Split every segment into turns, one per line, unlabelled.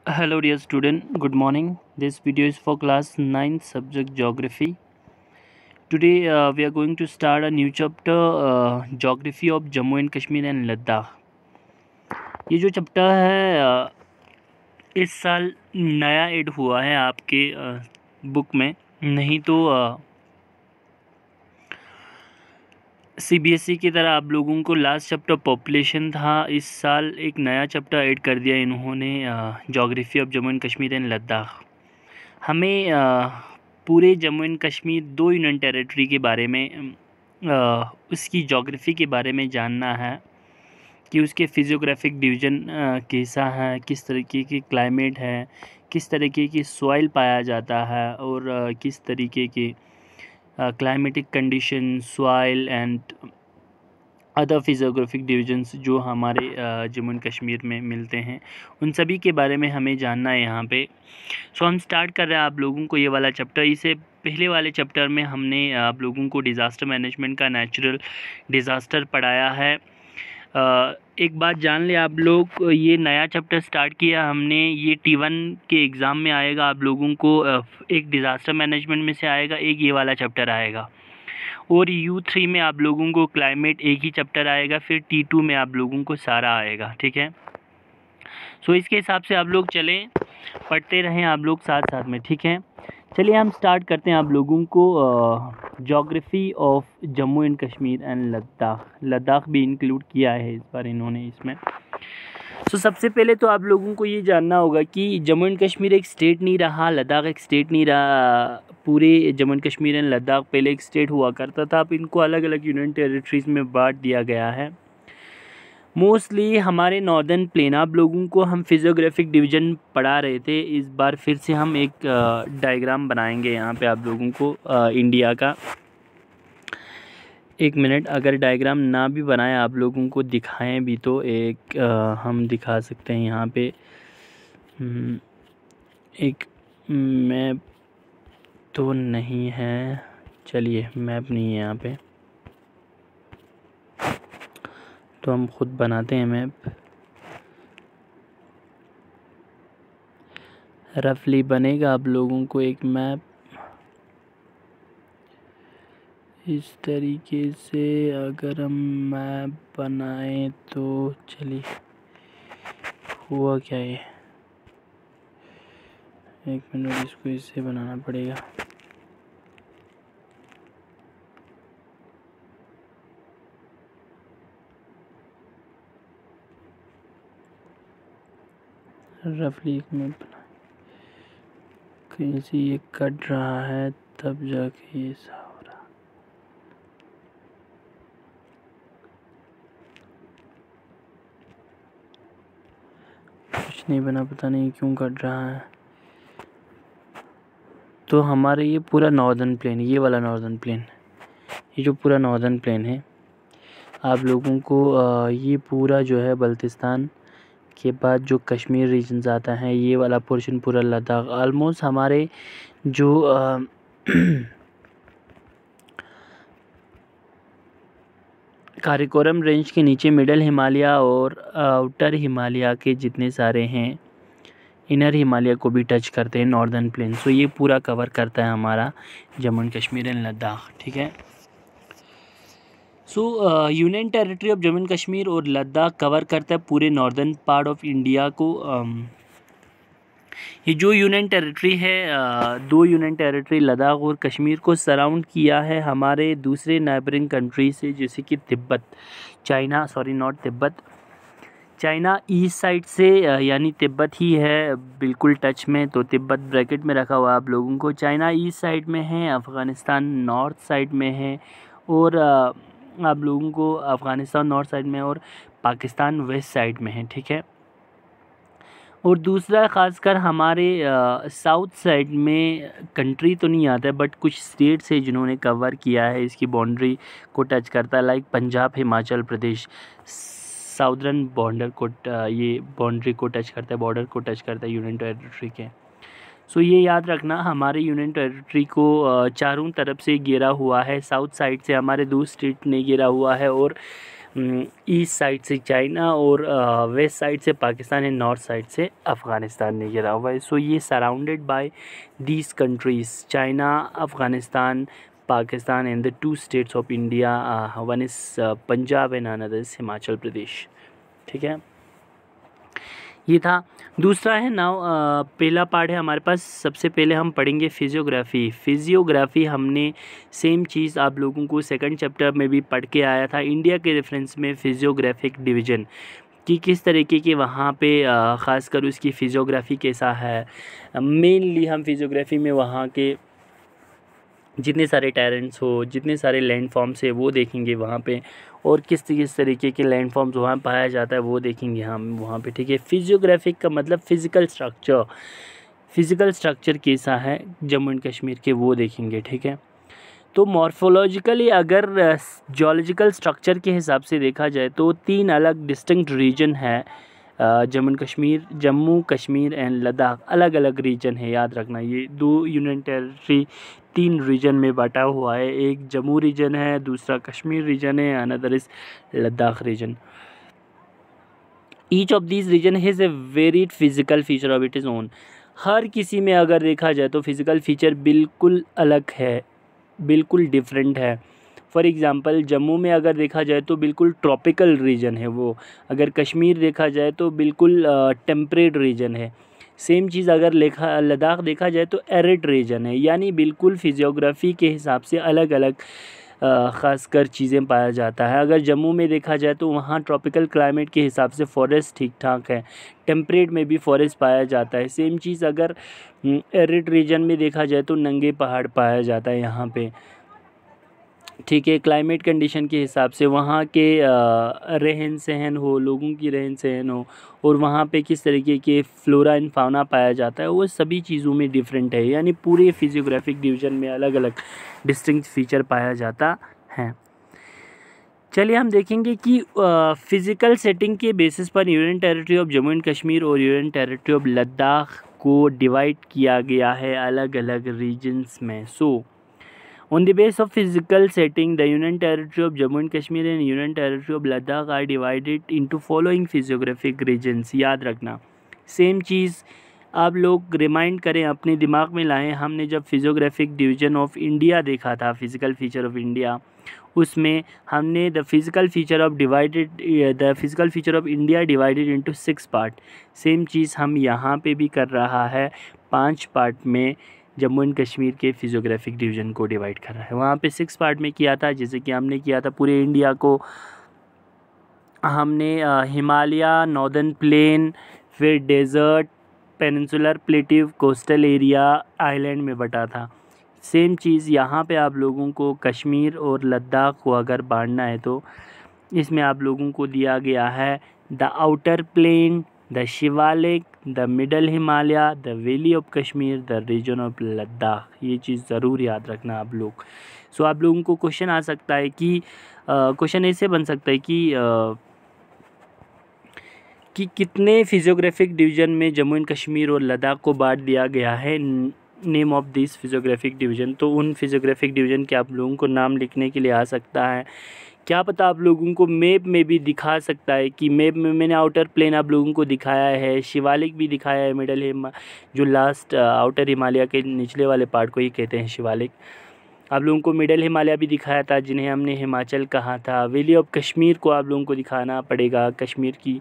Hello dear student, good morning. This video is for class 9 subject geography. Today we are going to start a new chapter geography of Jammu and Kashmir and Ladakh. ये जो chapter है इस साल नया add हुआ है आपके book में, नहीं तो CBSE की तरह आप लोगों को लास्ट चैप्टर पॉपुलेशन था, इस साल एक नया चैप्टर ऐड कर दिया इन्होंने geography of Jammu and Kashmir and Ladakh. हमें पूरे Jammu and Kashmir 2 union territory के बारे में उसकी जोग्राफ़ी के बारे में जानना है कि उसके फिजियोग्राफिक डिवीज़न कैसा है, किस तरीके की क्लाइमेट है, किस तरीके की सॉइल पाया जाता है और किस तरीके के climatic condition, soil and other physiographic divisions जो हमारे जम्मू एंड कश्मीर में मिलते हैं, उन सभी के बारे में हमें जानना है यहाँ पे। सो हम स्टार्ट कर रहे हैं आप लोगों को ये वाला चैप्टर। इसे पहले वाले चैप्टर में हमने आप लोगों को डिज़ास्टर मैनेजमेंट का नेचुरल डिज़ास्टर पढ़ाया है। एक बात जान ले आप लोग, ये नया चैप्टर स्टार्ट किया हमने, ये T1 के एग्ज़ाम में आएगा आप लोगों को। एक डिज़ास्टर मैनेजमेंट में से आएगा, एक ये वाला चैप्टर आएगा, और U3 में आप लोगों को क्लाइमेट एक ही चैप्टर आएगा, फिर T2 में आप लोगों को सारा आएगा, ठीक है। सो इसके हिसाब से आप लोग चलें, पढ़ते रहें आप लोग साथ साथ में, ठीक है। चलिए हम स्टार्ट करते हैं आप लोगों को geography of Jammu and Kashmir and Ladakh भी इंक्लूड किया है इस बार इन्होंने इसमें। सो सबसे पहले तो आप लोगों को ये जानना होगा कि जम्मू एंड कश्मीर एक स्टेट नहीं रहा, लद्दाख एक स्टेट नहीं रहा। पूरे जम्मू एंड कश्मीर एंड लद्दाख पहले एक स्टेट हुआ करता था, अब इनको अलग अलग यूनियन टेरिटरीज़ में बांट दिया गया है। मोस्टली हमारे नॉर्दर्न प्लेन, आप लोगों को हम फिजियोग्राफिक डिवीज़न पढ़ा रहे थे, इस बार फिर से हम एक डायग्राम बनाएंगे यहाँ पे आप लोगों को इंडिया का। एक मिनट, अगर डायग्राम ना भी बनाए आप लोगों को दिखाएं भी तो एक हम दिखा सकते हैं यहाँ पे। एक मैप तो नहीं है, चलिए मैप नहीं है यहाँ पे तो हम खुद बनाते हैं मैप। रफली बनेगा आप लोगों को एक मैप इस तरीके से। अगर हम मैप बनाएं तो चलिए, हुआ क्या ये, एक मिनट, इसको इससे बनाना पड़ेगा। रफली एक मैप बना, कहीं से ये कट रहा है तब जाके ये सा हो रहा। कुछ नहीं बना, पता नहीं क्यों कट रहा है। तो हमारे ये पूरा नॉर्दर्न प्लेन, ये वाला नॉर्दर्न प्लेन, ये जो पूरा नॉर्दर्न प्लेन है आप लोगों को ये पूरा जो है बल्तिस्तान के बाद जो कश्मीर रीजन्स आता है, ये वाला पोर्शन पूरा लद्दाख, ऑलमोस्ट हमारे जो काराकोरम रेंज के नीचे मिडल हिमालय और आउटर हिमालय के जितने सारे हैं, इनर हिमालय को भी टच करते हैं नॉर्दर्न प्लेन। सो ये पूरा कवर करता है हमारा जम्मू एंड कश्मीर एंड लद्दाख, ठीक है। सो union territory of Jammu and Kashmir और लद्दाख कवर करता है पूरे नॉर्दर्न पार्ट ऑफ इंडिया को। ये जो यूनियन टेरिटरी है, 2 यूनियन टेरिटरी लद्दाख और कश्मीर को सराउंड किया है हमारे दूसरे नाइबरिंग कंट्री से, जैसे कि Tibet, China, sorry not Tibet, China east side से, यानी तिब्बत ही है बिल्कुल टच में, तो तिब्बत ब्रैकेट में रखा हुआ है आप लोगों को। चाइना ईस्ट साइड में है, अफ़गानिस्तान नॉर्थ साइड में है, और आप लोगों को अफ़गानिस्तान नॉर्थ साइड में और पाकिस्तान वेस्ट साइड में है, ठीक है। और दूसरा ख़ासकर हमारे साउथ साइड में कंट्री तो नहीं आता है, बट कुछ स्टेट्स है जिन्होंने कवर किया है, इसकी बाउंड्री को टच करता है, like Punjab, Himachal Pradesh, southern border को ये बाउंड्री को टच करता है, बॉर्डर को टच करता है यूनियन टेरिटरी के। सो ये याद रखना, हमारे यूनियन टेरिटरी को चारों तरफ से घेरा हुआ है। साउथ साइड से हमारे 2 स्टेट ने घेरा हुआ है, और ईस्ट साइड से चाइना और वेस्ट साइड से पाकिस्तान एंड नॉर्थ साइड से अफ़गानिस्तान ने घिरा हुआ है। सो ये surrounded by these countries, China, Afghanistan, Pakistan and the 2 states of India, one is Punjab and another is Himachal Pradesh. ठीक है, ये था। दूसरा है नाउ, पहला पार्ट है हमारे पास। सबसे पहले हम पढ़ेंगे फिजियोग्राफी हमने सेम चीज़ आप लोगों को सेकंड चैप्टर में भी पढ़ के आया था। इंडिया के रेफरेंस में फिजियोग्राफिक डिवीज़न कि किस तरीके के वहाँ पे ख़ासकर उसकी फिजियोग्राफी कैसा है। मेनली हम फिजियोग्राफी में वहाँ के जितने सारे टेरेंट्स हो, जितने सारे लैंड फॉर्म्स है वो देखेंगे वहाँ पे, और किस तरीके के लैंड फॉर्म्स वहाँ पाया जाता है वो देखेंगे हम वहाँ पे। ठीक है, फिजियोग्राफिक का मतलब फ़िज़िकल स्ट्रक्चर कैसा है जम्मू एंड कश्मीर के वो देखेंगे। ठीक है, तो मॉर्फोलॉजिकली अगर जियोलॉजिकल स्ट्रक्चर के हिसाब से देखा जाए तो 3 अलग डिस्टिंक्ट रीजन है। जम्मू कश्मीर एंड लद्दाख अलग अलग रीजन है, याद रखना। ये 2 यूनियन टेरिटरी 3 रीजन में बांटा हुआ है। एक जम्मू रीजन है, दूसरा कश्मीर रीजन है, another is Ladakh region. Each of these region has a varied physical feature of it is own. हर किसी में अगर देखा जाए तो फिज़िकल फीचर बिल्कुल अलग है, बिल्कुल डिफरेंट है। फॉर एग्ज़ाम्पल जम्मू में अगर देखा जाए तो बिल्कुल ट्रॉपिकल रीजन है वो, अगर कश्मीर देखा जाए तो बिल्कुल टेम्परेट रीजन है। सेम चीज़ अगर लद्दाख देखा जाए तो एरिड रीजन है। यानी बिल्कुल फिजियोग्राफी के हिसाब से अलग अलग ख़ासकर चीज़ें पाया जाता है। अगर जम्मू में देखा जाए तो वहाँ ट्रॉपिकल क्लाइमेट के हिसाब से फॉरेस्ट ठीक ठाक है, टेम्परेट में भी फॉरेस्ट पाया जाता है। सेम चीज़ अगर एरिड रीजन में देखा जाए तो नंगे पहाड़ पाया जाता है यहाँ पे। ठीक है, क्लाइमेट कंडीशन के हिसाब से वहाँ के रहन सहन हो, लोगों की रहन सहन हो, और वहाँ पे किस तरीके के फ्लोरा एंड फाउना पाया जाता है, वो सभी चीज़ों में डिफरेंट है। यानी पूरे फिजियोग्राफिक डिवीज़न में अलग अलग डिस्टिंक्ट फीचर पाया जाता है। चलिए हम देखेंगे कि फ़िज़िकल सेटिंग के बेसिस पर union territory of Jammu and Kashmir और यूनियन टेरिटरी ऑफ लद्दाख को डिवाइड किया गया है अलग अलग रीजन्स में। On the basis of physical setting, the Union Territory of Jammu and Kashmir and Union Territory of Ladakh are divided into following physiographic regions। याद रखना, सेम चीज़ आप लोग रिमाइंड करें, अपने दिमाग में लाएं। हमने जब फिजियोग्राफिक डिवीज़न ऑफ इंडिया देखा था, फिज़िकल फीचर ऑफ इंडिया, उसमें हमने the physical feature of India divided into 6 part. Same चीज़ हम यहाँ पे भी कर रहा है, 5 पार्ट में जम्मू एंड कश्मीर के फिजियोग्राफिक डिवीज़न को डिवाइड कर रहा है। वहाँ पे 6 पार्ट में किया था, जैसे कि हमने किया था पूरे इंडिया को हमने हिमालय, नॉर्दर्न प्लेन, फिर desert, peninsular plateau, coastal area, island में बटा था। सेम चीज़ यहाँ पे आप लोगों को कश्मीर और लद्दाख को अगर बांटना है तो इसमें आप लोगों को दिया गया है the outer plain, the Shivalik, the middle Himalaya, the valley of Kashmir, the region of Ladakh. ये चीज़ ज़रूर याद रखना आप लोग। सो आप लोगों को क्वेश्चन आ सकता है कि क्वेश्चन ऐसे बन सकता है कि कितने फिजियोग्राफिक डिवीज़न में जम्मू एंड कश्मीर और लद्दाख को बांट दिया गया है, name of this physiographic division. तो उन फिजियोग्राफिक डिवीज़न के आप लोगों को नाम लिखने के लिए आ सकता है। क्या पता आप लोगों को मैप में भी दिखा सकता है कि मैप में मैंने आउटर प्लेन आप लोगों को दिखाया है, शिवालिक भी दिखाया है, मिडल जो लास्ट आउटर हिमालय के निचले वाले पार्ट को ही कहते हैं शिवालिक। आप लोगों को मिडल हिमालय भी दिखाया था, जिन्हें हमने हिमाचल कहा था। वैली ऑफ कश्मीर को आप लोगों को दिखाना पड़ेगा, कश्मीर की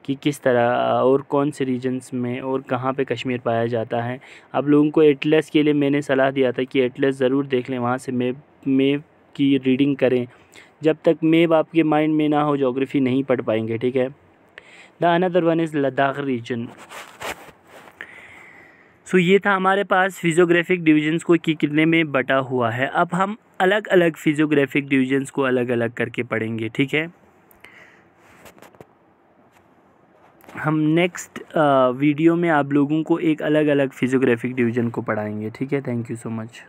कि किस तरह और कौन से रीजन्स में और कहाँ पे कश्मीर पाया जाता है। आप लोगों को एटलस के लिए मैंने सलाह दिया था कि एटलस ज़रूर देख लें, वहाँ से मैप की रीडिंग करें। जब तक मैप आपके माइंड में ना हो ज्योग्राफी नहीं पढ़ पाएंगे। ठीक है, the another one is Ladakh region. So ये था हमारे पास फिजियोग्राफिक डिवीजन्स को कि कितने में बटा हुआ है। अब हम अलग अलग फिजियोग्राफिक डिवीजन्स को अलग अलग करके पढ़ेंगे। ठीक है, हम नेक्स्ट वीडियो में आप लोगों को एक अलग अलग फिजियोग्राफिक डिवीज़न को पढ़ाएंगे। ठीक है, थैंक यू सो मच।